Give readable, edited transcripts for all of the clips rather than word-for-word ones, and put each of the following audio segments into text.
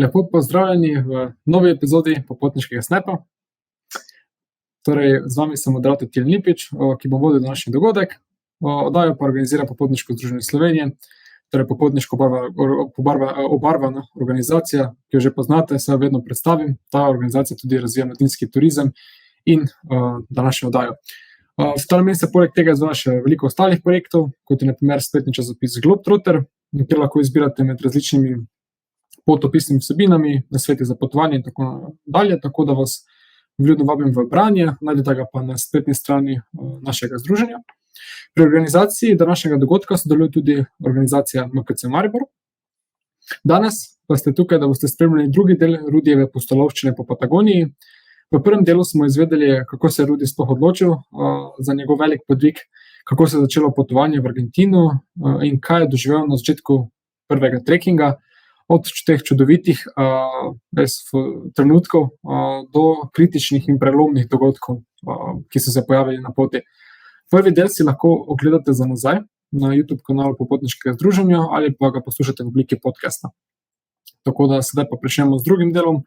Lepo pozdravljeni v novi epizodi Popotniškega snepa. Torej, z vami sem moderator Tilen Lipič, ki bom vodil današnji dogodek. Oddajo pa organizira Popotniško združenje Slovenije, torej popotniško obarvana organizacija, ki jo že poznate, se vedno predstavim. Ta organizacija tudi razvija mladinski turizem in današnjo oddajo. V ta namen se poleg tega izvaja še veliko ostalih projektov, kot je na primer spletni časopis Globetrotter, kjer lahko izbirate med različnimi potopisnimi vsebinami, nasveti za potovanje in tako dalje, tako da vas vljudno vabim v branje, najdete ga pa na spletni strani našega združenja. Pri organizaciji današnjega dogodka sodeluje tudi organizacija MKC Maribor. Danes pa ste tukaj, da boste spremljali drugi del Rudijeve pustolovščine po Patagoniji. V prvem delu smo izvedeli, kako se je Rudi sploh odločil za njegov velik podvig, kako se je začelo potovanje v Argentino in kaj je doživel na začetku prvega trekinga, od teh čudovitih trenutkov do kritičnih in prelomnih dogodkov, ki so se pojavili na poti. Prvi del si lahko ogledate za nazaj na YouTube kanalu Popotniškega združenja ali pa ga poslušate v obliki podcasta. Tako da sedaj pa pričnemo z drugim delom.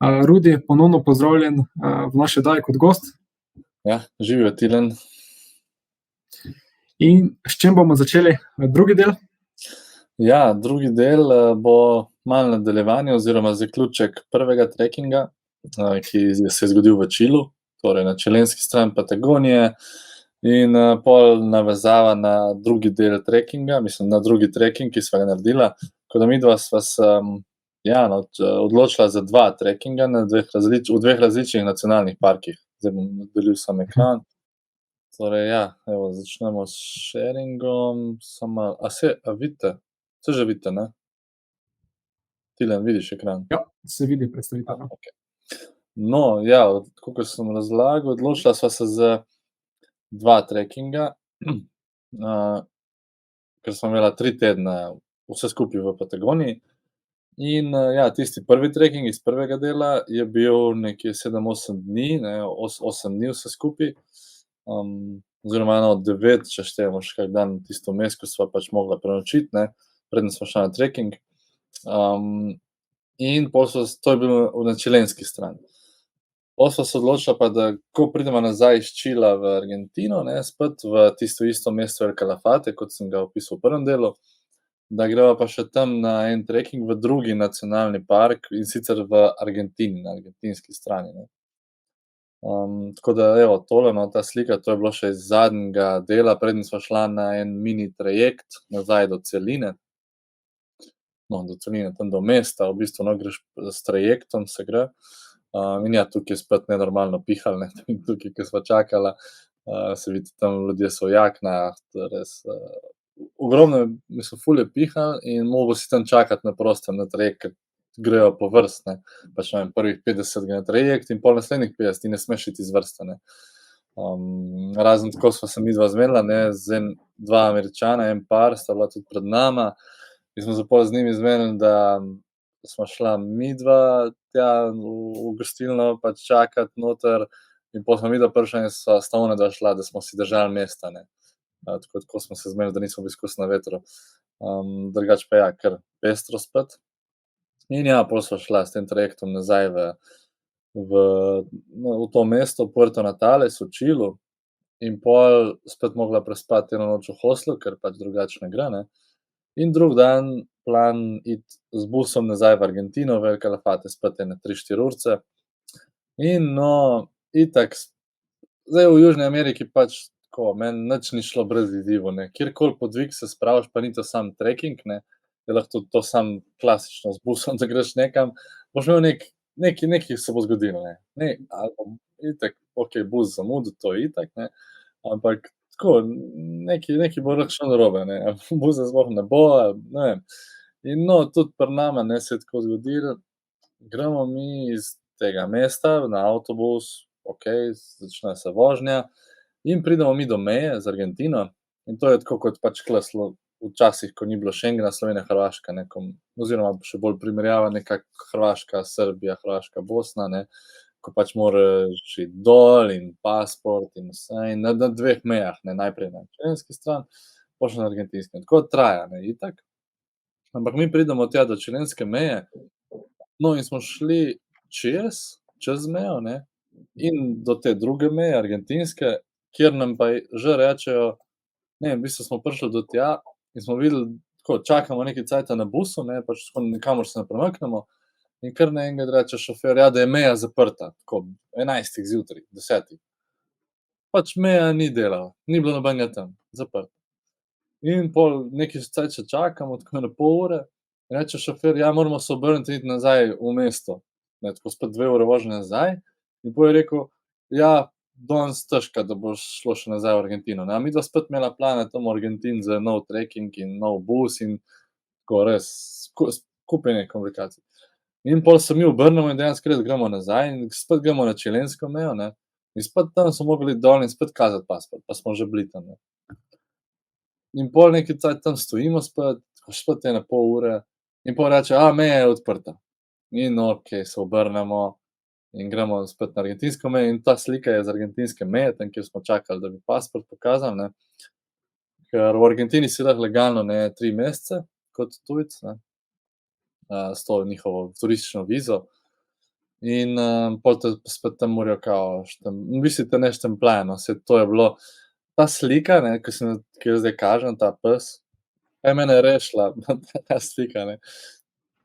Rudi, ponovno pozdravljen v naši oddaji kot gost. Ja, živijo Tilen. In s čim bomo začeli drugi del? Ja, drugi del bo malo nadaljevanje oziroma zaključek prvega trekinga, ki se je zgodil v Čilu, torej na čilenski strani Patagonije, in pol navezava na drugi del trekinga, mislim na drugi treking, ki sva ga naredila, ko da midva sva se odločila za dva trekinga v dveh različnih nacionalnih parkih. Zdaj bom delil sam ekran. Torej ja, evo, začnemo s sharingom, vidite? Se že vidite, ne? Tilen, vidiš ekran? Ja, se vidi predstavitev. Okay. No, ja, kot sem razlagal, odločila sva se za dva trekinga, ker smo imela 3 tedne vse skupaj v Patagoniji. In tisti prvi treking iz prvega dela je bil nekje 7-8 dni, 8 dni vse skupaj, oziroma 9, če štejemo še kak dan tisto vmes, ko sva pač mogla prenočiti, ne, preden sva šla na treking. In to je bilo na čilenski strani. Pol sva se odločila pa, da ko pridemo nazaj iz Čila v Argentino, ne, spet v tisto isto mesto El Calafate, kot sem ga opisal v prvem delu, da greva pa še tam na en treking v drugi nacionalni park, in sicer v Argentini, na argentinski strani, ne. Tako da, evo, tole, no, ta slika, to je bilo še iz zadnjega dela, preden sva šla na en mini trajekt nazaj do celine. No, do celine, tam do mesta, v bistvu, no, greš s trajektom, se gre. In ja, tukaj je spet nenormalno pihalo, ne, tukaj, ko sva čakala, se vidi, tam ljudje so v jaknah, res, ogromno, mislim, ful je pihalo in mogel si tam čakati na prostem, na trajekt, ker grejo po vrst, ne, pač ne vem, prvih 50 gre na trajekt in pol naslednjih 50, ti ne smeš iti iz vrste, ne. Razen tako sva se midva zmenila, ne, dva Američana, en par, sta bila tudi pred nama, in smo se pol z njimi zmenili, da sva šla midva tja v gostilno pač čakati noter, in pol sva midva prišla in sta onadva šla, da smo si držali mesta, ne. Tako smo se zmenili, da nismo bili skozi na vetru. Drugače pa ja, kar pestro spet. In ja, pol sva šla s tem trajektom nazaj v to mesto, Puerto Natales, v Čilu, in pol spet mogla prespati eno noč v hostlu, ker pač drugače ne gre, ne. In drug dan plan iti z busom nazaj v Argentino, v El Calafate, spet ene 3-4 urce. In no, itak, zdaj v Južni Ameriki pač tako, meni nič ni šlo brez izzivov, ne. Kjerkoli podvig se spraviš, pa ni to sam treking, ne, je lahko to sam klasično z busom, da greš nekam, boš imel nekaj se bo zgodilo, ne. Itak, okej, bus zamudil, to je itak, ne, ampak tako, nekaj bo lahko šlo narobe, ne, busa sploh ne bo, ne vem. In no, tudi pri nama, ne, se je tako zgodilo, gremo mi iz tega mesta na avtobus, okej, začne se vožnja in pridemo mi do meje z Argentino, in to je tako kot pač tule včasih, ko ni bilo Schengena, Slovenija, Hrvaška, ne, oziroma še bolj primerjava nekako Hrvaška, Srbija, Hrvaška, Bosna, ne, ko pač moraš iti dol in pasport in vse, in na 2 mejah, ne, najprej na čilenski strani, pol še na argentinski, tako traja, ne, itak. Ampak mi pridemo tja do čilenske meje No, in smo šli čez mejo, ne, in do te druge meje, argentinske, kjer nam pa že rečejo, ne, v bistvu smo prišli do tja in smo videli, tako čakamo nekaj cajta na busu, ne, pač tako nikamor se ne premaknemo, in kar naenkrat reče šofer, ja, da je meja zaprta, tako 11 zjutraj, 10. Pač meja ni delala, ni bilo nobenega tam, zaprt. In pol nekaj cajt še čakamo, tako ene pol ure, in reče šofer, ja, moramo se obrniti in iti nazaj v mesto. Ne, tako spet 2 ure vožnje nazaj, in pol je rekel, ja, danes težko, da boš šlo še nazaj v Argentino, ne, a midva spet imela plane tam v Argentin za nov trekking in nov bus in tako res kup enih komplikacij. In pol se mi obrnemo in dejansko res gremo nazaj in spet gremo na čilensko mejo, ne, in spet tam smo mogli iti dol in spet kazati pasport, pa smo že bili tam, ne. In pol nekaj cajt tam stojimo spet, tako spet ene pol ure in pol reče, meja je odprta. In okej, se obrnemo in gremo spet na argentinsko mejo in ta slika je z argentinske meje, tam, kjer smo čakali, da bi pasport pokazali, ne. Ker v Argentini si lahko legalno, ne, 3 mesece kot tujec, ne, s to njihovo turistično vizo in, pol te spet tam morajo kao v bistvu te ne štempljajo, no, saj to je bilo ta slika, ne, ki jo zdaj kažem, ta pes, je mene rešila, ta slika, ne.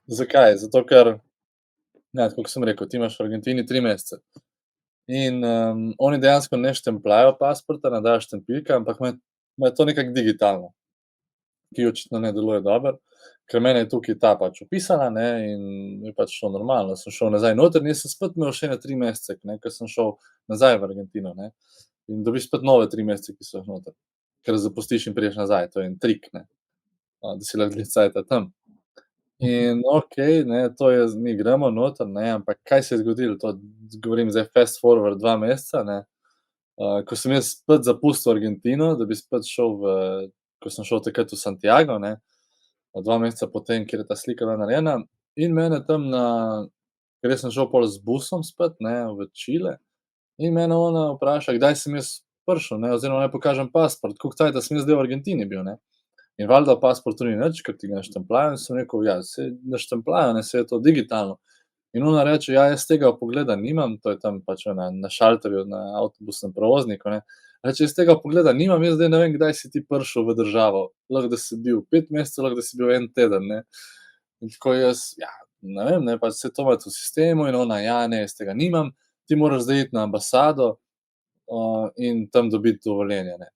Zakaj? Zato ker, ja, tako kot sem rekel, ti imaš v Argentini 3 mesece in, oni dejansko ne štempljajo pasporta, ne dajo štempilke, ampak imajo to nekako digitalno, ki očitno ne deluje dobro, ker mene je tukaj ta pač vpisala, ne, in je pač šlo normalno. Sem šel nazaj noter in jaz sem spet imel še ene 3 mesece, ne, ker sem šel nazaj v Argentino, ne, in dobiš spet nove 3 mesece, ki so jih noter, ker zapustiš in prideš nazaj, to je en trik, ne, da si lahko dlje cajta tam. In okej, ne, to je mi gremo noter, ne, ampak kaj se je zgodilo, to govorim zdaj fast forward 2 meseca, ne, ko sem jaz spet zapustil Argentino, da bi spet šel ko sem šel takrat v Santiago, ne, 2 meseca po tem, kjer je ta slika bila narejena, in mene tam ker jaz sem šel pol z busom spet, ne, v Čile, in mene ona vpraša, kdaj sem jaz prišel, ne, oziroma naj pokažem pasport, koliko cajta sem jaz zdaj v Argentini bil, ne. In valjda v pasportu ni nič, ker ti ga ne štempljajo, in sem rekel, ja, saj ne štempljajo, ne, saj je to digitalno. In ona reče, ja, jaz tega vpogleda nimam, to je tam pač na šalterju na avtobusnem prevozniku, ne. Reče, jaz tega vpogleda nimam, jaz zdaj ne vem, kdaj si ti prišel v državo. Lahko, da si bil 5 mesecev, lahko, da si bil 1 teden, ne. In tako jaz, ja, ne vem, ne, pač saj to imate v sistemu in ona, ja, ne, jaz tega nimam, ti moraš zdaj iti na ambasado, in tam dobiti dovoljenje, ne.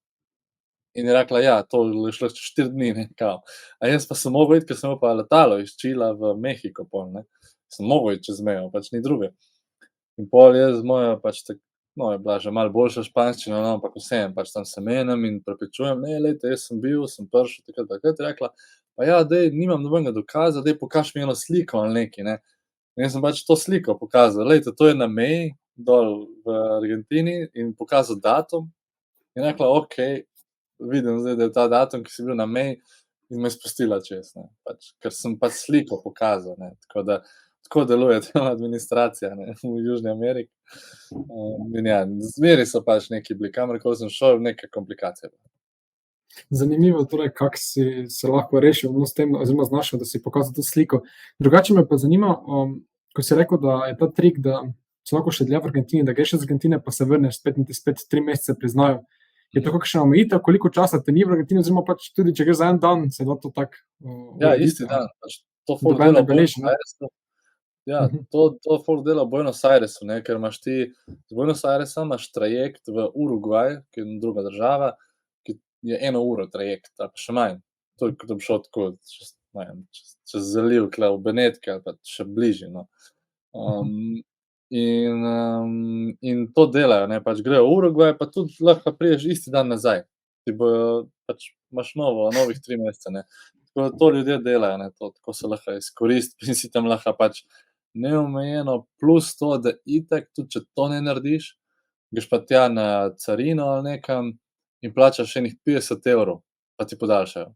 In je rekla, ja, to je šlo čez 4 dni, ne, kao. A jaz pa sem mogel iti, ker sem imel pa letalo iz Čila v Mehiko pol, ne. Sem mogel iti čez mejo, pač ni druge. In pol jaz moja pač no, je bila že malo boljša španščina, no, ampak vseeno, pač tam se menim in prepričujem, ne, glejte, jaz sem bil, sem prišel takrat, takrat, je rekla, pa ja, daj, nimam nobenega dokaza, daj, pokaži mi eno sliko ali nekaj, ne. In jaz sem pač to sliko pokazal, glejte, to je na meji dol v Argentini in pokazal datum in rekla, okej, vidim zdaj, da je ta datum, ki si bil na meji, in me spustila čez, ne, pač, ker sem pač sliko pokazal, ne, tako deluje ta administracija, ne, v Južni Ameriki. In ja, zmeraj so pač neki bili, kamorkoli sem šel, neke komplikacije. Zanimivo, torej, kako si se lahko rešil, no, s tem oziroma znašel, da si pokazal to sliko. Drugače me pa zanima, ko si rekel, da je ta trik, da si lahko še dlje v Argentini, da greš iz Argentine, pa se vrneš spet in ti spet 3 mesece priznajo. Je to kakšna omejitev, koliko časa te ni v Argentini, oziroma pač tudi, če greš za en dan, se da to tako Ja, urediti, isti dan, pač to ful noben dela ne v beleži, Buenos ne. Airesu. Ja, to ful dela v Buenos Airesu, ne, ker imaš ti z Buenos Airesa imaš trajekt v Urugvaj, ki je druga država, ki je 1 uro trajekt, ali pa še manj. To je, kot da bi šel tako čez, ne vem, čez zaliv tule v Benetke ali pa še bližje, no. In to delajo, ne, pač grejo v Urugvaj, pa tudi lahko prideš isti dan nazaj. Ti bojo pač imaš novih 3 mesece, ne. Tako da to ljudje delajo, ne, to tako se lahko izkoristi in si tam lahko pač neomejeno, plus to, da itak, tudi če to ne narediš, greš pa tja na carino ali nekam in plačaš enih 50 €, pa ti podaljšajo.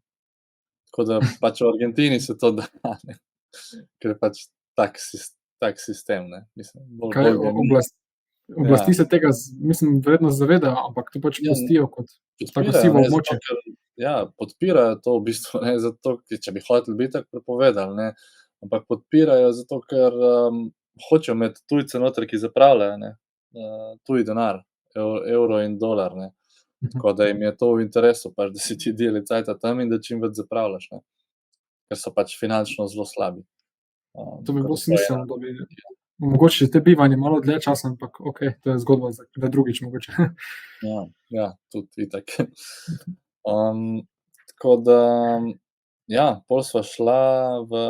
Tako da pač v Argentini se to da, ne, ker je pač tak sistem, ne, mislim, Kaj bolj ga ni. oblasti se tega mislim, verjetno zavedajo, ampak to pač Ja, pustijo kot tako podpirajo, sivo ne, območje. zato ker, ja, podpirajo to v bistvu, ne, zato ker če bi hoteli, bi itak prepovedali, ne. ampak podpirajo zato, ker hočejo imeti tujce noter, ki zapravljajo, ne, tuji denar, evro in dolar, ne. Tako da jim je to v interesu, pač, da si ti dlje cajta tam in da čim več zapravljaš, ne, ker so pač finančno zelo slabi. To bi Tako bilo da to je smiselno, da bi omogočili te bivanje malo dlje časa, ampak okej, to je zgodba za drugič mogoče. ja, ja, tudi itak. Tako da, ja, pol sva šla v,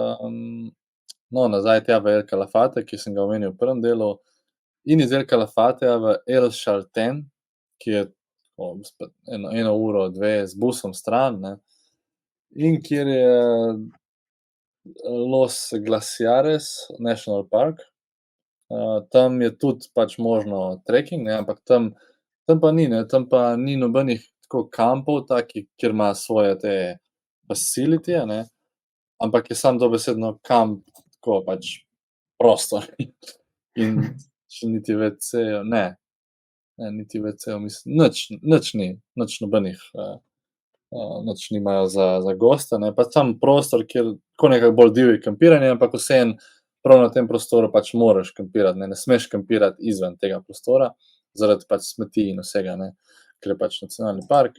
no, nazaj tja v El Calafate, ki sem ga omenil v prvem delu, in iz El Calafateja v El Chaltén, ki je spet eno uro, dve z busom stran, ne, in kjer je Los Glaciares National Park. Tam je tudi pač možno treking, ne, ampak tam pa ni, ne, tam pa ni nobenih tako kampov takih, kjer ima svoje te facilitije, ne, ampak je samo dobesedno kamp, tako pač prostor in še niti WC-jev ne, niti WC-jev nič ni, nič nobenih, nič nimajo za goste, ne, pač samo prostor, kjer tako nekako bolj divje kampiranje, ampak vseeno prav na tem prostoru pač moraš kampirati, ne smeš kampirati izven tega prostora, zaradi pač smeti in vsega, ne, ker je pač nacionalni park.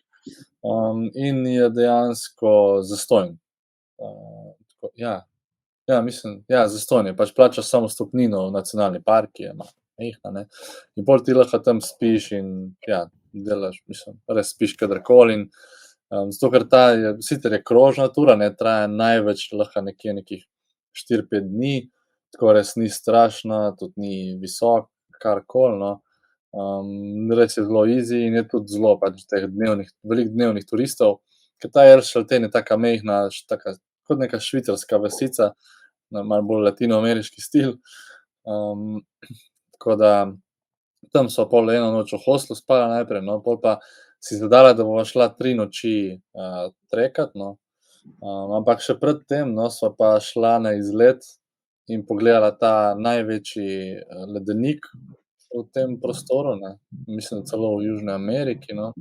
In je dejansko zastonj. Tako, ja, mislim, ja, zastonj je, pač plačaš samo vstopnino v nacionalni park, ki je majhna, ne, in pol ti lahko tam spiš in ja, delaš, mislim, res spiš kadarkoli in, zato ker ta je, sicer je krožna tura, ne, traja največ lahko nekje nekih 4-5 dni, tako res ni strašna, tudi ni visok, karkoli, no. Res je zelo easy in je tudi zelo pač teh veliko dnevnih turistov, ker ta El Chaltén je taka majhna, taka kot neka švicarska vasica, malo bolj latinoameriški stil. Tako da tam sva pol eno noč v hostlu spala najprej, no, pol pa si zadala, da bova šla 3 noči trekat, no. Ampak še pred tem, no, sva pa šla na izlet in pogledala ta največji ledenik v tem prostoru, ne, mislim, da celo v Južni Ameriki, no,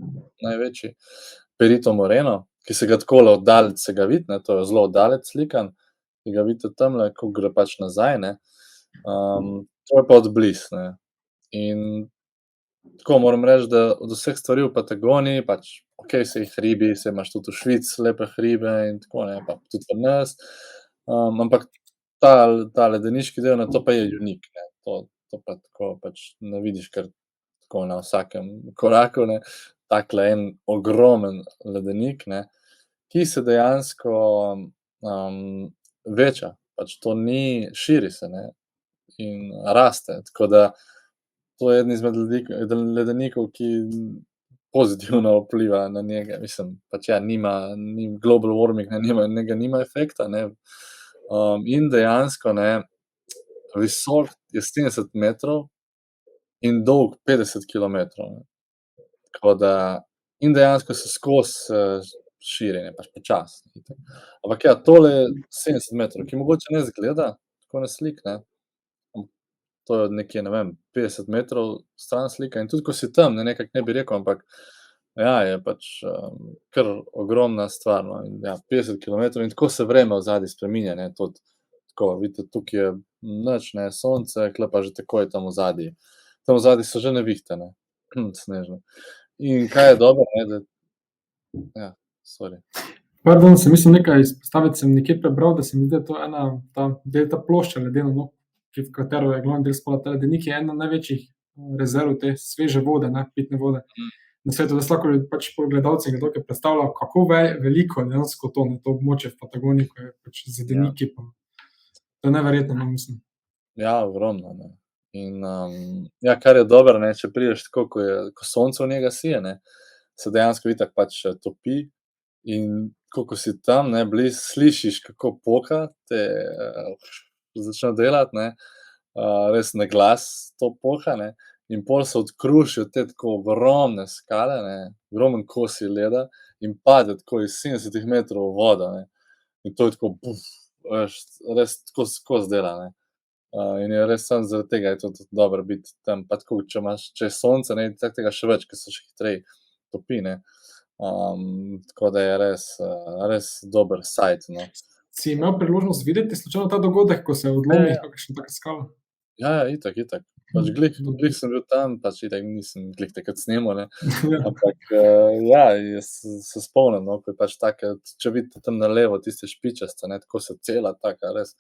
največji, Perito Moreno, ki se ga takole od daleč se ga vidi, ne, to je zelo od daleč slikan, ki ga vidite tamle, ko gre pač nazaj, ne. To je pa od blizu, ne. In tako moram reči, da od vseh stvari v Patagoniji pač okej, saj hribi, saj imaš tudi v Švici lepe hribe in tako, ne, pa tudi pri nas, ampak ta ledeniški del, no, to pa je unik, ne, to pa tako pač ne vidiš kar tako na vsakem koraku, ne, takle en ogromen ledenik, ne, ki se dejansko veča, pač to ni, širi se, ne, in raste, tako da to je eden izmed ledenikov, ki pozitivno vpliva na njega, mislim, pač ja, ni global warming, nima efekta, ne, in dejansko, ne, visok je 70 metrov in dolg 50 kilometrov, ne. Tako da in dejansko se skozi širi, ne, pač počasi. Ampak ja, tole je 70 metrov, ki mogoče ne izgleda tako na sliki, ne, to je od nekje, ne vem, 50 metrov stran slika in tudi ko si tam, ne, nekako ne bi rekel, ampak ja, je pač kar ogromna stvar, no, in ja, 50 kilometrov in tako se vreme odzadaj spreminja, ne, tudi tako, vidite, tukaj je nič, ne, sonce, tule pa že takoj tam odzadaj. Tam odzadaj so že nevihte, ne, snežne. In kaj je dobro, ne, da ja, sorry. Pardon, sem mislil nekaj izpostaviti, sem nekje prebral, da se mi zdi, da je to ena ta plošča ledena, no, v katero je glavni del spada ta ledenik, je ena največjih rezerv te sveže vode, ne, pitne vode na svetu. Da si lahko pač gledalci in gledalke predstavljajo, kako veliko je dejansko to območje v Patagoniji, ko je pač z ledeniki, pa to je neverjetno, no, mislim. Ja, ogromno, ne. In ja, kar je dobro, ne, če prideš tako, ko sonce v njega sije, ne, se dejansko itak pač topi in tako, ko si tam, ne, blizu, slišiš, kako poka, te začne delati, ne, res na glas to poka, ne, in pol se odkrušijo te tako ogromne skale, ne, ogromen kosi leda in pade tako iz 70 metrov v vodo, ne. In to je tako veš, res tako skozi dela, ne. In je res samo zaradi tega je to tudi dobro biti tam, pa tako, če je sonce, ne, tega še več, ker se še hitreje topi, ne. Tako da je res dober sight, no. si imel priložnost videti slučajno ta dogodek, ko se odlomi kakšna taka skala? Ja, itak. Pač glih sem bil tam, pač itak nisem glih takrat snemal, ne. Ampak, ja, jaz se spomnim, no, ko je pač take, če vidite tam na levo tiste špičaste, ne, tako se cela taka res,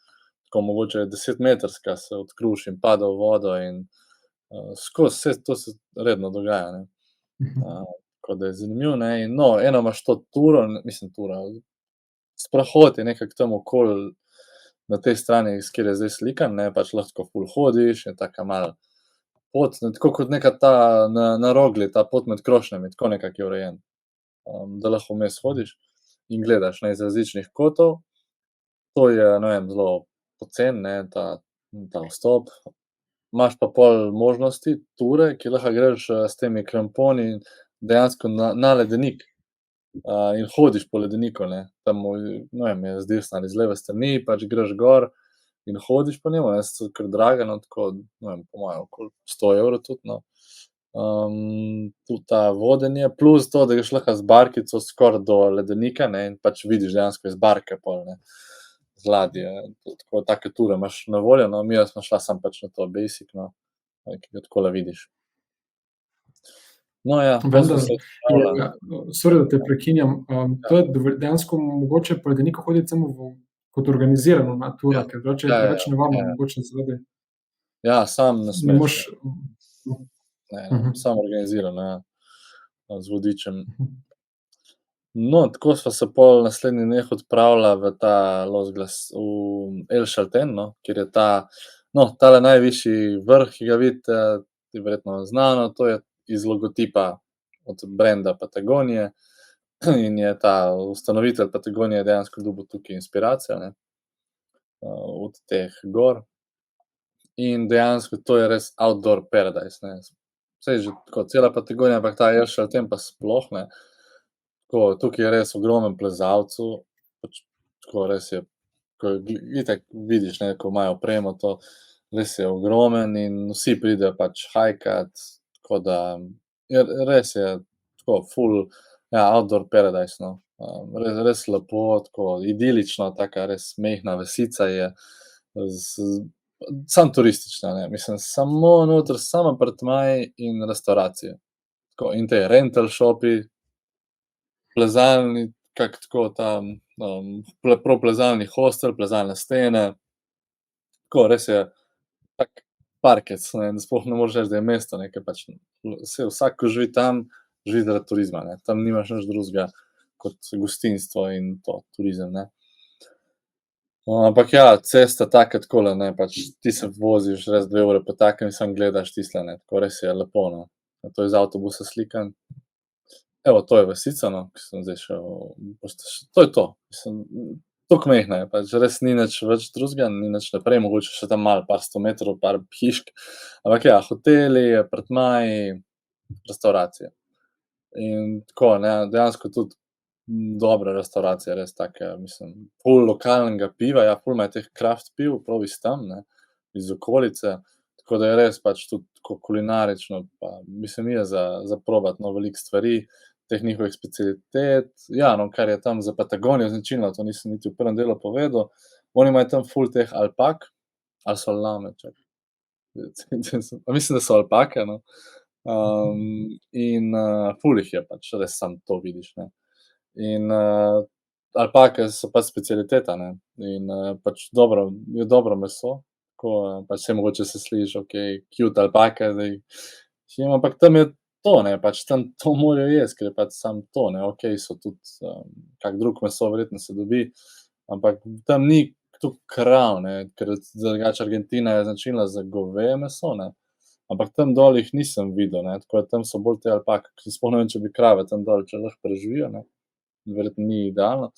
tako mogoče 10-metrska se odkruši in pada v vodo in, skozi vse to se redno dogaja, ne. Tako da je zanimivo, ne, in no, eno imaš to turo, turo, sprehod je nekako tam okoli na tej strani, s kjer je zdaj slikan, ne, pač lahko ful hodiš, je taka malo pot, tako kot neka ta na Rogli, ta pot med krošnjami, tako nekako je urejen. Da lahko vmes hodiš in gledaš, ne, iz različnih kotov. To je, ne vem, zelo poceni, ne, ta vstop. Imaš pa pol možnosti ture, ki lahko greš, s temi kramponi dejansko na ledenik. In hodiš po ledeniku, ne. Tam, ne vem, je zdrsnan iz leve strani, pač greš gor in hodiš po njem, ne, so kar drage, no, tako, ne vem, po moje okoli 100 evrov tudi, no. Tudi ta vodenje, plus to, da greš lahko z barkico skoraj do ledenika, ne, in pač vidiš dejansko iz barke pol, ne, z ladje, tako take ture imaš na voljo, no, midva sva šla samo pač na to basic, no, ki ga takole vidiš. No, ja, pol sva se odpravila. Sorry, da te prekinjam, to je dejansko mogoče po ledeniku hoditi samo kot organizirano na turah, ker drugače je preveč nevarno mogoče zaradi. Ja, sam ne Ne smeš, moreš. ne, samo organizirano, ja, z vodičem. No, tako sva se pol naslednjih dneh odpravila v ta v El Chaltén, no, kjer je tale najvišji vrh, ki ga vidite, je verjetno znano, to je iz logotipa od brenda Patagonije in je ta ustanovitelj Patagonije dejansko dobil tukaj inspiracijo, ne, od teh gor. In dejansko to je res outdoor paradise, ne. Saj že tako cela Patagonija, ampak ta El Chaltén pa sploh, ne. Tako, tukaj je res ogromen plezalcev, pač tako res je, ko itak vidiš, ne, ko imajo opremo to, res je ogromen in vsi pridejo pač hajkat, tako da res je tako ful, ja, outdoor paradise, no. Res lepo, tako idilično, taka res majhna vasica je, samo turistična, ne, samo noter, samo apartmaji in restavracije. Tako, in te rental shopi, plezalni, tako tam, prav plezalni hostel, plezalne stene. Tako, res je tak parkec, ne, sploh ne moreš reči, da je mesto, ne, ker pač saj vsak, ko živi tam, živi zaradi turizma, ne. Tam nimaš nič drugega kot gostinstvo in to, turizem, ne. Ampak ja, cesta taka takole, ne, pač ti se voziš res 2 ure po takem in samo gledaš tistle, ne, tako res je lepo, no. To je iz avtobusa slikano. Evo, to je vasica, no, ke sem zdaj šel, to je to, toliko majhna je, pač res ni nič več drugega, ni nič naprej, mogoče še tam malo par 100 metrov, par hišk, ampak ja, hoteli, apartmaji, restavracije. In tako, ne, dejansko tudi dobre restavracije, res take, ful lokalnega piva, ja, ful imajo teh kraft piv, prav iz tam, ne, iz okolice, tako da je res pač tudi tako kulinarično, pa je za probati, no, veliko stvari, teh njihovih specialitet. Ja, no, kar je tam za Patagonijo značilno, to nisem niti v prvem delu povedal, oni imajo tam ful teh alpak, ali so lame, čakaj, mislim, da so alpake, no. In, ful jih je pač, res samo to vidiš, ne. In, alpake so pač specialiteta, ne, in, pač je dobro meso, tako, pač saj mogoče se slišiš, okej, cute alpake zdaj, ampak tam je to, ne, pač tam to morajo jesti, ker je pač samo to, ne, okej, so tudi, kako drugo meso verjetno se dobi, ampak tam ni toliko krav, ne, ker drugače Argentina je značilna za goveje meso, ne, ampak tam dol jih nisem videl, ne, tako da tam so bolj te alpake, sploh ne vem, če bi krave tam dol, če lahko preživijo, ne, verjetno ni idealno.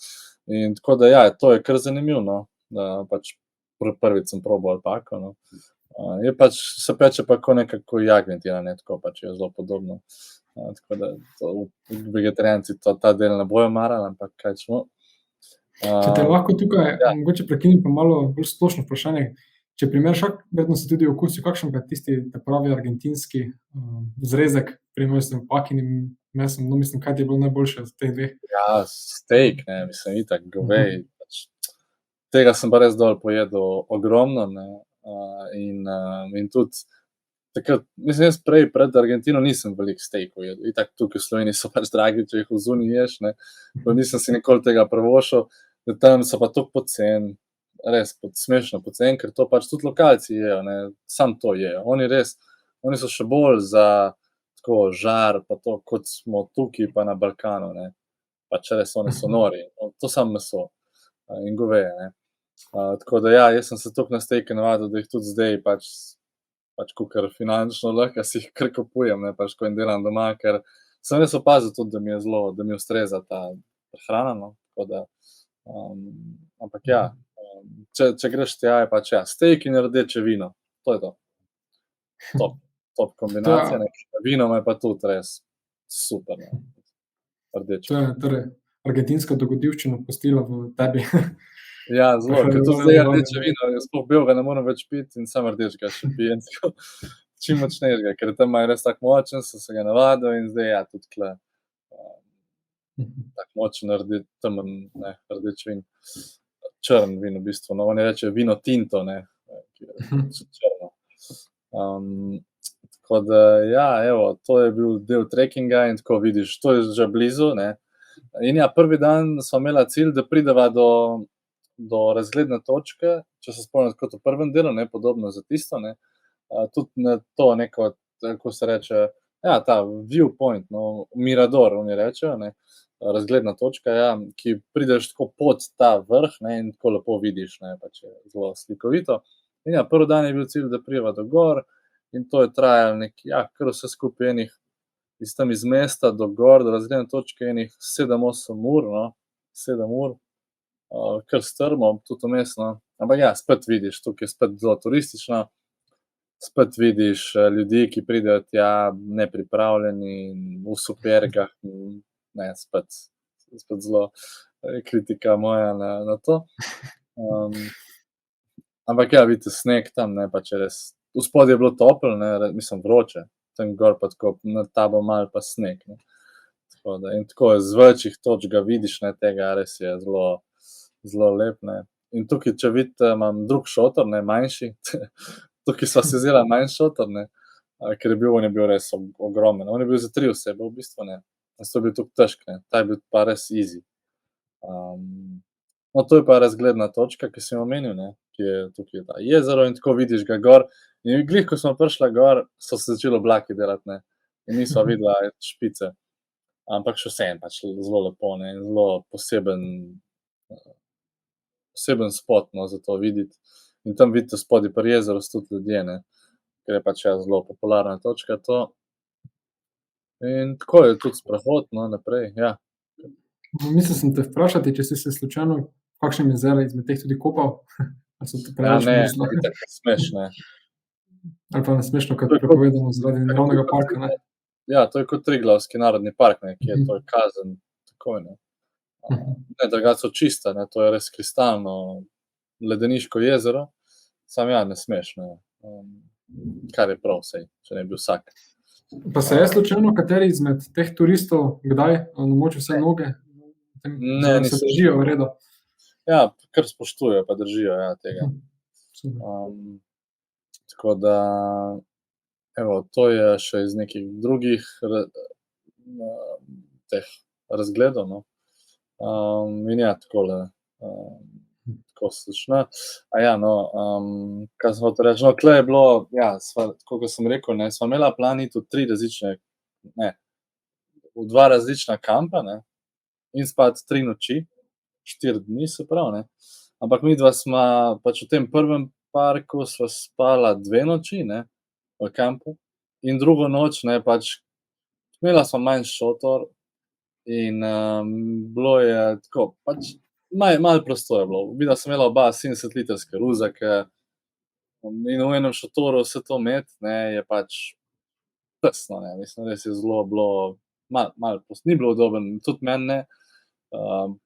In tako da, ja, to je kar zanimivo, no, pač prvič sem probal alpako, no. Je pač, se peče pa ko nekako jagnjetina, ne, tako pač je zelo podobno. Tako da to vegetarijanci ta del ne bojo marali, ampak kaj čemo. Če te lahko tukaj mogoče prekinem, pa malo bolj splošno vprašanje. Če primerjaš, verjetno si tudi okusil, kakšen pa je tisti ta pravi argentinski zrezek primerjal s tem alpakinim mesom, no, kaj ti je bilo najboljše od teh dveh? Ja, steak, ne, itak, goveji, pač tega sem pa res dol pojedel ogromno, ne, in tudi takrat, mislim, jaz prej pred Argentino nisem veliko steakov jedel, itak tukaj v Sloveniji so pač dragi, če jih odzunaj ješ, ne, pa nisem si nikoli tega privoščil, da tam so pa toliko poceni, res smešno poceni, ker to pač tudi lokalci jejo, ne, sam to jejo, oni so še bolj za tako žar, pa to, kot smo tukaj pa na Balkanu, ne, pač res oni so nori, to samo meso in goveje, ne. Tako da ja, jaz sem se toliko na stejke navadil, da jih tudi zdaj pač kakor finančno lahko si jih kar kupujem, ne, pač ko jim delam doma, ker sem res opazil tudi, da mi ustreza ta prehrana, no, tako da, ampak ja, če greš tja, je pač ja, stejk in rdeče vino, to je to. Top kombinacija, ne, vino me pa tudi res super, ne, rdeče. To je torej argentinska dogodivščina pustila v tebi. Ja, zelo, ker tudi zdaj rdeče vino, jaz sploh belega ne morem več piti in samo rdečega še pijem, tako čim močnejšega, ker tam je res tako močen, sem se ga navadil in zdaj ja, tudi tule tako močen temen, ne, rdeč vin, črn vin v bistvu, no, oni rečejo vino tinto, ne, ki je črno. Tako da, ja, evo, to je bil del trekkinga in tako vidiš, to je že blizu, ne. In ja, prvi dan sva imela cilj, da prideva do razgledne točke, če se spomnim kot v prvem delu, ne, podobno za tisto, ne, tudi na to neko, kako se reče, ja, ta viewpoint, no, mirador, oni rečejo, ne, razgledna točka, ja, ki prideš tako pod ta vrh, ne, in tako lepo vidiš, ne, pač je zelo slikovito. In ja, prvi dan je bil cilj, da prideva do gor in to je trajalo ja, kar vse skupaj iz mesta do gor, do razgledne točke enih 7-8 ur, no, 7 ur, kar strmo, tudi vmes, no, ampak ja, spet vidiš, tukaj je spet zelo turistično, spet vidiš ljudi, ki pridejo tja nepripravljeni, v supergah, ne, spet zelo kritika moja na to. Ampak ja, vidite sneg tam, ne, pač je res, vspodaj je bilo toplo, ne, mislim vroče, tam gor pa tako nad tabo malo pa sneg, ne. Tako da, in tako z večjih točk ga vidiš, ne, tega res je zelo lep, ne. In tukaj, če vidite, imam drug šotor, ne, manjši, tukaj sva si vzela manjši šotor, ne, ker on je bil res ogromen, on je bil za 3 osebe v bistvu, ne, to je bil tako težk, ne, ta je bil pa res easy. No, to je pa razgledna točka, ki sem jo omenil, ne, ki je tukaj ta jezero in tako vidiš ga gor in glih, ko smo prišla gor, so se začeli oblaki delati, ne, in nisva videla špice, ampak še vseeno pač zelo lepo, ne, in zelo poseben spot, no, za to videti. In tam vidite spodaj pri jezeru so tudi ljudje, ne, ker je pač ja zelo popularna točka to. In tako je tudi sprehod, no, naprej, ja. Mislil sem te vprašati, če si se slučajno v kakšnem jezeru izmed teh tudi kopal, ali so te Ja, preveč ne, mrzlo, itak ne smeš, ne. ali pa ne smešno, kot prepovedano zaradi naravnega parka, ne. Ja, to je kot Triglavski narodni park, ne, ki je to je kazen, takoj, ne. Ne, drugače so čista, ne, to je res kristalno ledeniško jezero, samo ja, ne smeš, ne, kar je prav, saj, če ne bi vsak. Pa se je slučajno kateri izmed teh turistov kdaj namočil vse noge? Ne, Se držijo v redu? Ja, kar spoštujejo pa držijo, ja, tega. Super. Tako da, evo, to je še iz nekih drugih teh razgledov, no. In ja, takole, tako se začne. Ja, no, kaj sem hotel reči, no, tule je bilo, ja, tako kot sem rekel, ne, sva imela plan iti v 3 različne, ne, v 2 različna kampa, ne, in spati 3 noči, 4 dni, se pravi, ne. Ampak midva sva pač v tem prvem parku sva spala 2 noči, ne, v kampu in drugo noč, ne, pač imela sva manjši šotor in bilo je tako, pač malo prostora je bilo, midva sva imela oba 70-litrske ruzake in v enem šotoru vse to imeti, ne, je pač tesno, ne, mislim, res je zelo bilo, malo ni bilo udobno, tudi meni ne.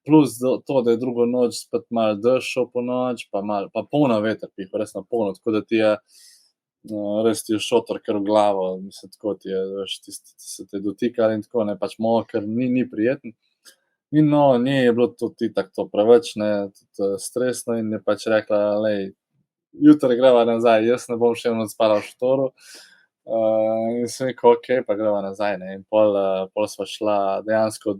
Plus to, da je drugo noč spet malo dež šel ponoči, pa polno veter pihal, res na polno, tako da res ti je šotor kar v glavo, mislim, tako ti je, veš, se te dotika in tako, ne, pač moker, ni prijeten. In no, njej je bilo tudi itak to preveč, ne, tudi stresno in je pač rekla: "Glej, jutri greva nazaj, jaz ne bom še noč spala v šotoru." In sem rekel: "Okej, pa greva nazaj, ne." In pol sva šla dejansko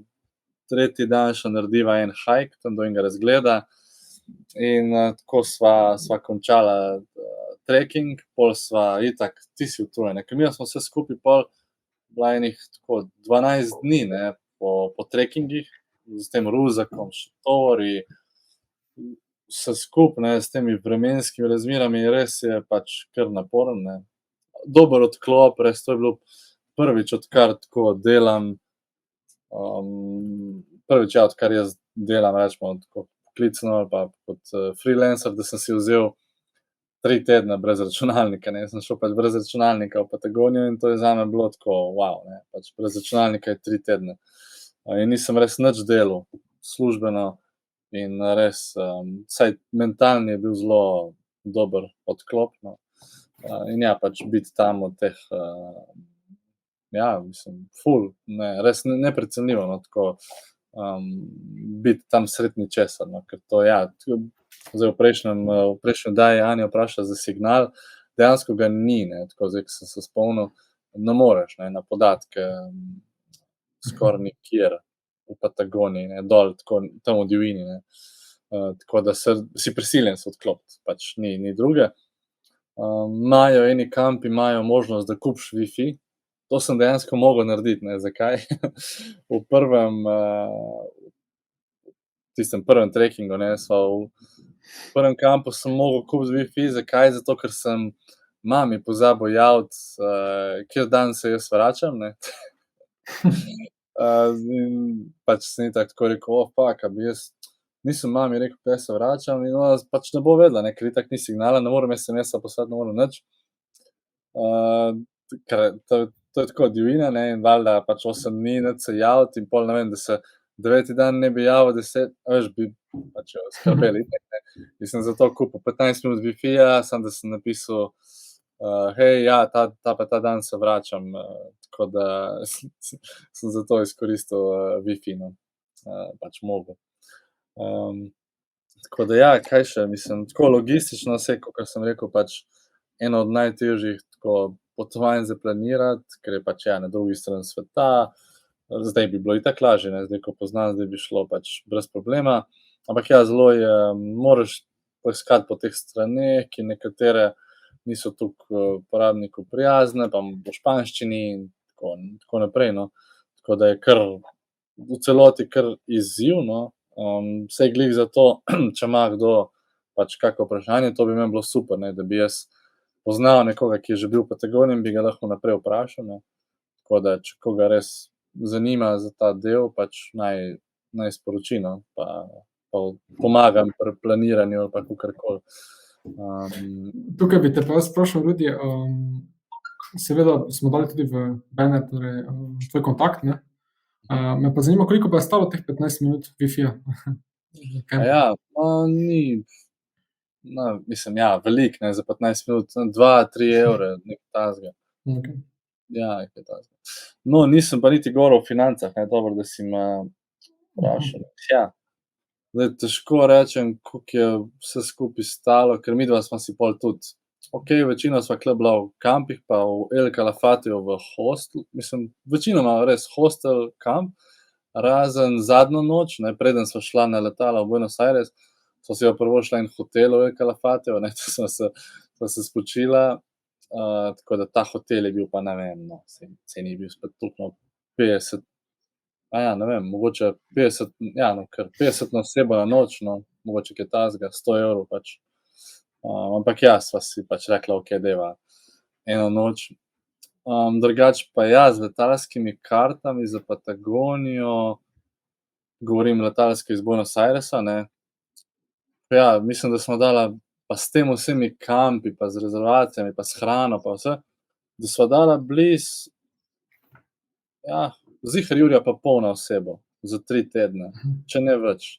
tretji dan še narediva en hike tam do enega razgleda in, tako sva končala, treking, pol sva itak, ti si utrujen, ne, ker midva smo vse skupaj pol bila enih tako 12 dni, ne, po trekingih s tem ruzakom, šotori, vse skupaj, ne, s temi vremenskimi razmerami, res je pač kar naporen, ne. Dober odklop, res, to je bilo prvič, odkar tako delam, prvič, ja, odkar jaz delam, recimo tako poklicno ali pa kot, freelancer, da sem si vzel 3 tedne brez računalnika, ne, jaz sem šel pač brez računalnika v Patagonijo in to je zame bilo tako, ne, pač brez računalnika je 3 tedne. In nisem res nič delal službeno in res, vsaj mentalni je bil zelo dober odklop, no. In ja, pač biti tam v teh, ja, mislim, ful, ne, res neprecenljivo, no, tako, biti tam sredi ničesar, no, ker to, ja, zdaj v prejšnji oddaji je Anja vprašala za signal, dejansko ga ni, ne, tako zdaj, ko sem se spomnil, ne moreš, ne, na podatke, skoraj nikjer v Patagoniji, ne, dol tako tam v divjini, ne. Tako da si prisiljen se odklopiti, pač ni druge. Imajo eni kampi imajo možnost, da kupiš wifi. To sem dejansko mogel narediti, ne, zakaj? V prvem, tistem prvem trekingu, ne, sva v prvem kampu sem mogel kupiti wifi, zakaj? Zato, ker sem mami pozabil javiti, kateri dan se jaz vračam, ne. In pač sem itak tako rekel: fak, a bi jaz." Nisem mami rekel, kdaj se vračam, in ona pač ne bo vedela, ne, ker itak ni signala, ne morem SMS-a poslati, ne morem nič. Ker to je tako divjina, ne, in valjda pač 8 dni nič se javiti in pol, ne vem, da se 9. dan ne bi javil, 10, a veš, bi pač jo skrbeli itak, ne. In sem zato kupil 15 minut wifija, samo da sem napisal, hej, ja, ta pa ta dan se vračam, tako da sem zato izkoristil, wifi, no, pač mogel. Tako da ja, kaj še, mislim, tako logistično vse, kakor sem rekel, pač eno od najtežjih tako potovanj za planirati, ker je pač, ja, na drugi strani sveta. Zdaj bi bilo itak lažje, ne, zdaj, ko poznam, zdaj bi šlo pač brez problema. Ampak ja, zelo je, moraš poiskati po teh straneh, ki nekatere niso toliko, uporabniku prijazne, pa v španščini in tako naprej, no. Tako da je kar v celoti kar izziv, no. Saj glih zato, če ima kdo pač kako vprašanje, to bi meni bilo super, ne, da bi jaz poznal nekoga, ki je že bil v Patagoniji in bi ga lahko naprej vprašal, ne. Tako da, če koga res zanima za ta del, pač naj sporoči, no, pa pomagam pri planiranju ali pa kakorkoli. Tukaj bi te pa jaz vprašal, Rudi, seveda smo dali tudi v banner, torej, tvoj kontakt, ne. Me pa zanima, koliko pa je stalo teh 15 minut wifija? Ja, ni, no, mislim, ja, veliko, ne, za 15 minut, 2, 3 evre, nekaj takega. Okej. Ja, nekaj takega. No, nisem pa niti govoril o financah, ne, dobro, da si me vprašal. Ja, zdaj težko rečem, koliko je vse skupaj stalo, ker midva sva si pol tudi, okej, večina sva tule bila v kampih pa v El Calafatiju v hostlu, mislim, večinoma res hostel, kamp, razen zadnjo noč, ne, preden sva šla na letalo v Buenos Aires, sva si pa privoščila en hotel v El Calafatiju, ne, to sva se spočila, tako da ta hotel je bil pa, ne vem, no, saj ni bil spet toliko, no, 50, ne vem, mogoče 50, ja, no, kar 50 na osebo na noč, no, mogoče kaj takega, 100 evrov pač. Ampak ja, sva si pač rekla: "Okej, dajva eno noč." Drugače pa ja, z letalskimi kartami za Patagonijo, govorim letalske iz Buenos Airesa, ne. Ja, mislim, da smo dala pa s tem vsemi kampi pa z rezervacijami pa s hrano pa vse, da sva dala blizu, ja, ziher jurja pa pol na osebo za 3 tedne, če ne več,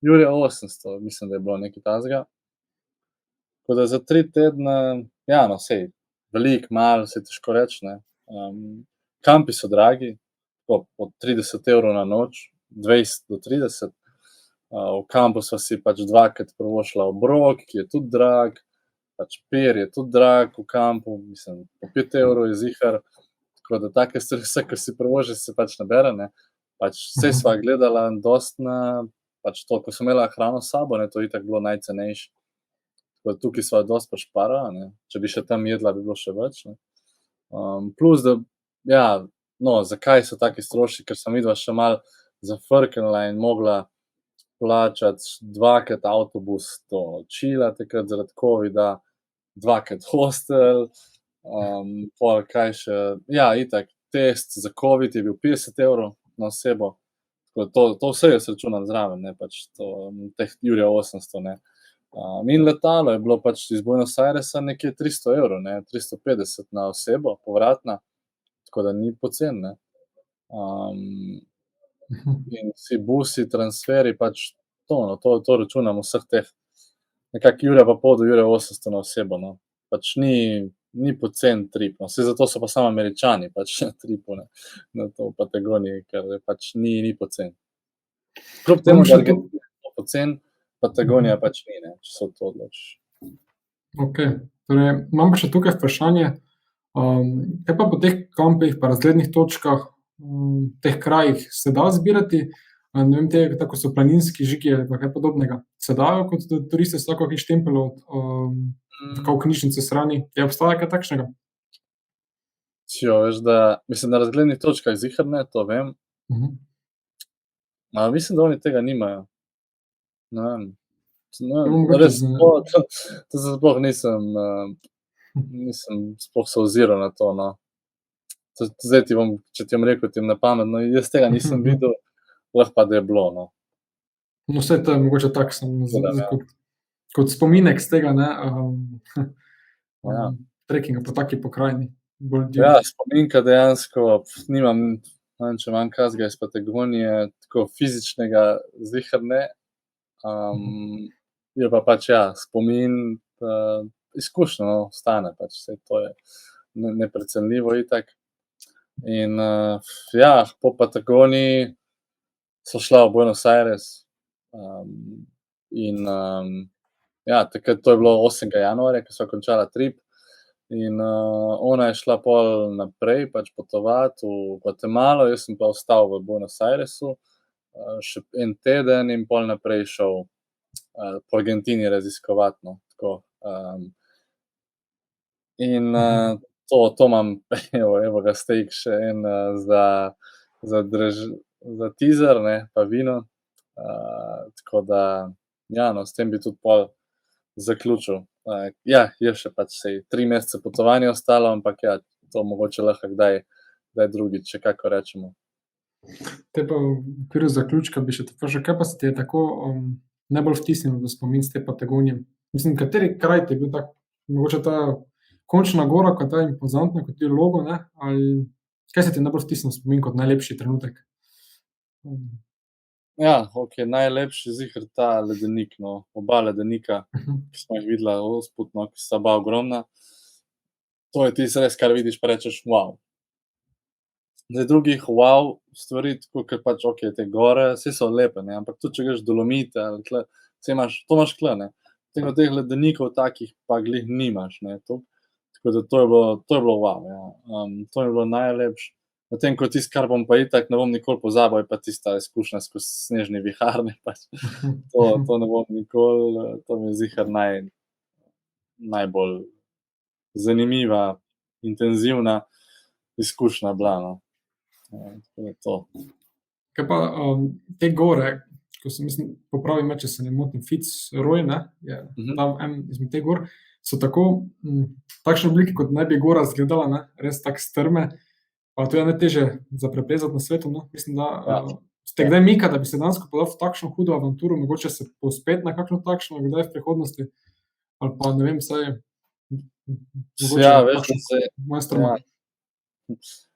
jurja 800, mislim, da je bilo, nekaj takega. Tako da za 3 tedne, ja, no, saj veliko, malo, saj težko reči, ne. Kampi so dragi, tako po 30 evrov na noč, 20 do 30. V kampu sva si pač dvakrat privoščila obrok, ki je tudi drag, pač pir je tudi drag v kampu, mislim, po 5 evrov je ziher, tako da take stvari, vse, kar si privošči, se pač nabere, ne. Pač vse sva gledala dosti na, pač to, ko sem imela hrano s sabo, ne, to je itak bilo najcenejše. Tako da tukaj sva dosti prišparala, ne, če bi še tam jedla, bi bilo še več, ne. Plus, da, ja, no, zakaj so taki stroški, ker sem videla še malo zafrknila in mogla plačati dvakrat avtobus do Čila, takrat zaradi covida, dvakrat hostel, pol kaj še, ja, itak, test za covid je bil 50 evrov na osebo, tako da to vse jaz računam zraven, ne, pač to, teh jurja 800, ne. In letalo je bilo pač iz Buenos Airesa nekje 300 evrov, ne, 350 na osebo, povratna, tako da ni poceni, ne. In vsi busi, transferi, pač to, no, to računam vseh teh, nekako jurja pa pol do jurja 800 na osebo, no. Pač ni poceni trip, no, saj zato so pa samo Američani pač na tripu, ne, na to v Patagoniji, ker pač ni poceni. Kljub temu, da Argentina je poceni, Patagonija pač ni, ne, če se v to odločiš. Okej, torej imam pa še tukaj vprašanje, kaj pa po teh kampih pa razglednih točkah, teh krajih se da zbirati, ne vem, te, tako so planinski žigi ali pa kaj podobnega, se dajo kot turiste s tako kakih štempeljev, tako v knjižnici strani, obstaja kaj takšnega? Veš, da, mislim, na razglednih točkah ziher ne, to vem, mislim, da oni tega nimajo. Ne vem. mogoče Res, to se sploh nisem sploh se oziral na to, no. Zdaj če ti bom rekel, ti na pamet, no, jaz tega nisem videl, lahko pa, da je bilo, no. No, saj to je mogoče tako samo Ja. kot spominek s tega, ne, Ja. trekinga po taki pokrajini, bolj Ja, spominka dejansko nimam, ne vem, če imam kakega iz Patagonije, tako fizičnega ziher ne. Je pa pač, ja, spomin, izkušnja, no, ostane pač, saj to je neprecenljivo itak. In, ja, po Patagoniji sva šla v Buenos Aires, in, ja, takrat to je bilo 8. januarja, ko sva končala trip, in, ona je šla pol naprej pač potovat v Gvatemalo, jaz sem pa ostal v Buenos Airesu, še en teden in pol naprej šel, po Argentini raziskovat, no, tako, in, to imam, evo ga steak še en, za teaser, ne, pa vino, tako da, ja, no, s tem bi tudi pol zaključil. Ja, je še pač saj 3 mesece potovanja ostalo, ampak ja, to mogoče lahko kdaj drugič, če kako rečemo. Te pa v okviru zaključka bi še te vprašal, kaj pa se ti je tako, najbolj vtisnilo v spomin s te Patagonije? Mislim, kateri kraj ti je bil tak, mogoče ta končna gora, ko je ta impozantna, kot je logo, ne, ali kaj se ti je najbolj vtisnilo v spomin kot najlepši trenutek? Ja, okej, najlepši ziher ta ledenik, no, oba ledenika, ki smo jih videla osput, no, ki sta oba ogromna. To je tisto res, kar vidiš pa rečeš: Zdaj drugih stvari, tako kot pač, okej, te gore, saj so lepe, ne, ampak tudi če greš v Dolomite ali tule, saj to imaš tule, ne. Medtem ko teh ledenikov takih pa glih nimaš, ne, to. Tako da to je bilo ja. To mi je bilo najlepše. Medtem ko tisto, kar bom pa itak ne bom nikoli pozabil, je pa tista izkušnja skozi snežni vihar, ne, pač. To ne bom nikoli, to mi je ziher najbolj zanimiva, intenzivna izkušnja bila, no. To je to. Kaj pa, te gore, ko se, mislim, popravi me, če se ne motim, Fitzroy, ne, je tam en izmed teh gor, so tako, takšne oblike, kot naj bi gora izgledala, ne, res tako strme, pa to je najtežje za preplezati na svetu, no, mislim, da, ste kdaj mika, da bi se dejansko podal v takšno hudo avanturo, mogoče se povzpeti na kakšno takšno kdaj v prihodnosti, ali pa ne vem, saj Ja, veš, da se, moja strma.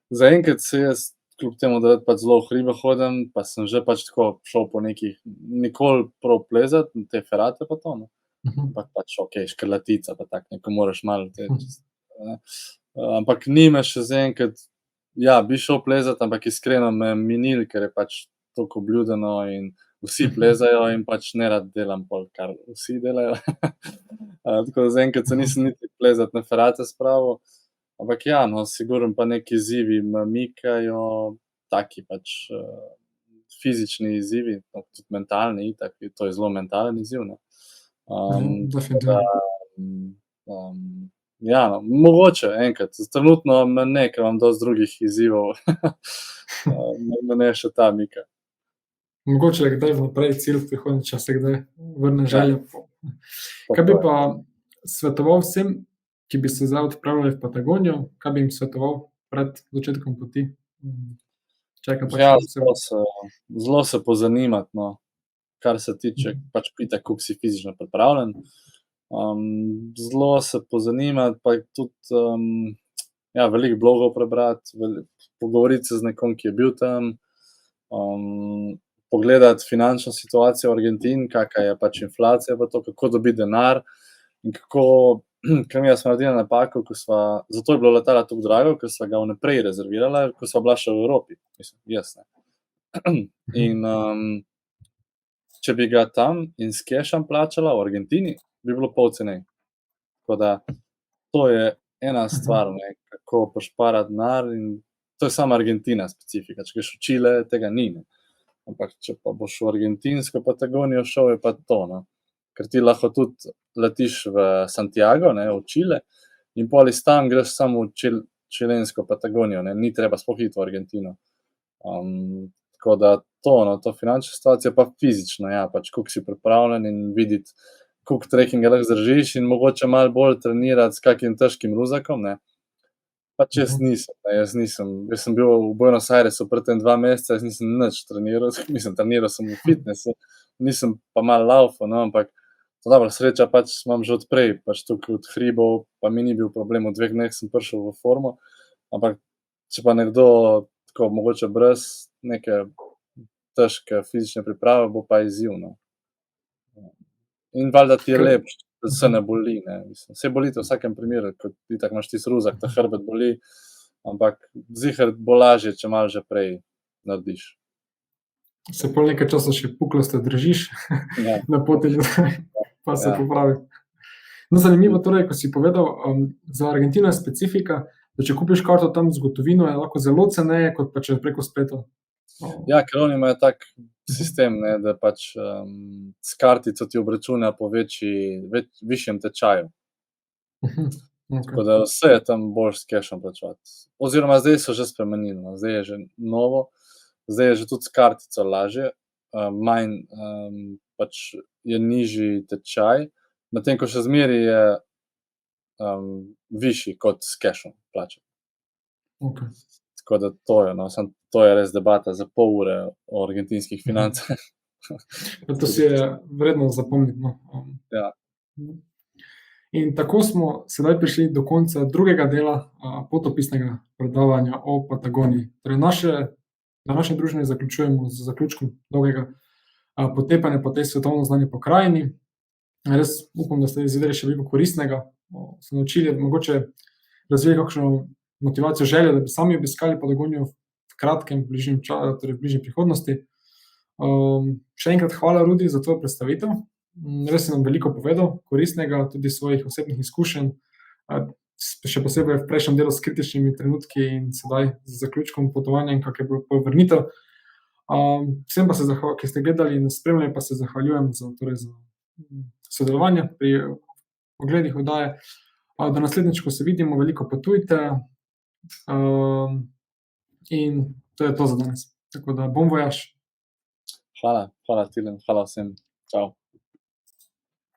zaenkrat se jaz, kljub temu, da rad pač zelo v hribe hodim, pa sem že pač tako šel po nekih, nikoli prav plezat, te ferate pa to, no. Ampak pač, okej, škrlatica pa tako, ne, ko moraš malo te, ne. Ampak ni me še zaenkrat, ja, bi šel plezat, ampak iskreno me je minilo, ker je pač tako obljudeno in vsi plezajo in pač nerad delam pol, kar vsi delajo. Tako da zaenkrat se nisem niti plezat na ferate spravil, ampak ja, no, sigurno pa neki izzivi me mikajo, taki pač fizični izzivi, no, tudi mentalni itak, to je zelo mentalen izziv, ne. Definitivno. Ja, no, mogoče enkrat, trenutno me ne, ker imam dosti drugih izzivov, me ne še ta mika. Mogoče je kdaj vnaprej cilj v prihodnje, če se kdaj vrne želja. Kaj Tako bi je. pa svetoval vsem, ki bi se zdaj odpravljali v Patagonijo, kaj bi jim svetoval pred začetkom poti? Čakaj pač, Ja, da se zelo se pozanimati, no, kar se tiče pač itak, koliko si fizično pripravljen. Zelo se pozanimati, pa tudi, ja, veliko blogov prebrati, pogovoriti se z nekom, ki je bil tam, pogledati finančno situacijo v Argentini, kaka je pač inflacija pa to, kako dobiti denar in kako, ker midva sva naredila napako, zato je bilo letalo tako drago, ker sva ga vnaprej rezervirala, ko sva bila še v Evropi, mislim, jaz, ne. In, če bi ga tam in s kešem plačala v Argentini, bi bilo pol ceneje. Tako da to je ena stvar, ne, kako pošparati denar in to je sama Argentina specifika, če greš v Čile, tega ni, ne. Ampak če pa boš v argentinsko Patagonijo šel, je pa to, no. Ker ti lahko tudi letiš v Santiago, ne, v Čile, in pol iz tam greš samo v čilensko Patagonijo, ne, ni treba sploh iti v Argentino. Tako da to, no, to finančna situacija, pa fizično, ja, pač koliko si pripravljen in videti, koliko trekkinga lahko zdržiš in mogoče malo bolj trenirati s kakim težkim ruzakom, ne. Pač jaz nisem. Jaz sem bil v Buenos Airesu pred tem 2 meseca, jaz nisem nič treniral, mislim, treniral sem v fitnesu, nisem pa malo lavfal, no, ampak dobra sreča, pač imam že od prej, pač toliko od hribov, pa mi ni bil problem, v 2 dneh sem prišel v formo, ampak če pa nekdo tako mogoče brez neke težke fizične priprave, bo pa izziv, no. In valjda ti je lepše, da se ne boli, ne, mislim, saj boli te v vsakem primeru, ker itak imaš tisti ruzak, te hrbet boli, ampak ziher bo lažje, če malo že prej narediš. se pol nekaj časa še puklasto držiš Ja. na poti nazaj, pa se Ja. popravi. No, zanimivo torej, ko si povedal, za Argentino je specifika, da če kupiš karto tam z gotovino, je lahko zelo ceneje, kot pa če preko spleta. Ja, ker oni imajo tak sistem, ne, da pač s kartico ti obračuna po višjem tečaju. Tako da vse je tam boljše s kešem plačevati. Oziroma zdaj so že spremenili, no, zdaj je že novo, zdaj je že tudi s kartico lažje, manj pač je nižji tečaj, medtem ko še zmeraj je višji kot s kešem plačati. Okay. Tako da to je, no, samo to je res debata za pol ure o argentinskih financah. To si je vredno zapomniti. No. Ja. In tako smo sedaj prišli do konca drugega dela potopisnega predavanja o Patagoniji. Torej današnje druženje zaključujemo z zaključkom dolgega potepanja po tej svetovno znani pokrajini. Res upam, da ste izvedeli še veliko koristnega, se naučili, mogoče razvili kakšno motivacijo, željo, da bi sami obiskali Patagonijo v kratkem, bližnjem torej v bližnji prihodnosti. Še enkrat hvala, Rudi, za tvojo predstavitev. Res si nam veliko povedal, koristnega, tudi svojih osebnih izkušenj, še posebej v prejšnjem delu s kritičnimi trenutki in sedaj z zaključkom potovanja in kak je bil povrnitev. Vsem pa se, ki ste gledali in spremljali, pa se zahvaljujem za sodelovanje pri ogledih oddaje. Do naslednjič, ko se vidimo, veliko potujte in to je to za danes. Tako da bon voyage. Hvala Tilen, hvala vsem. Čau.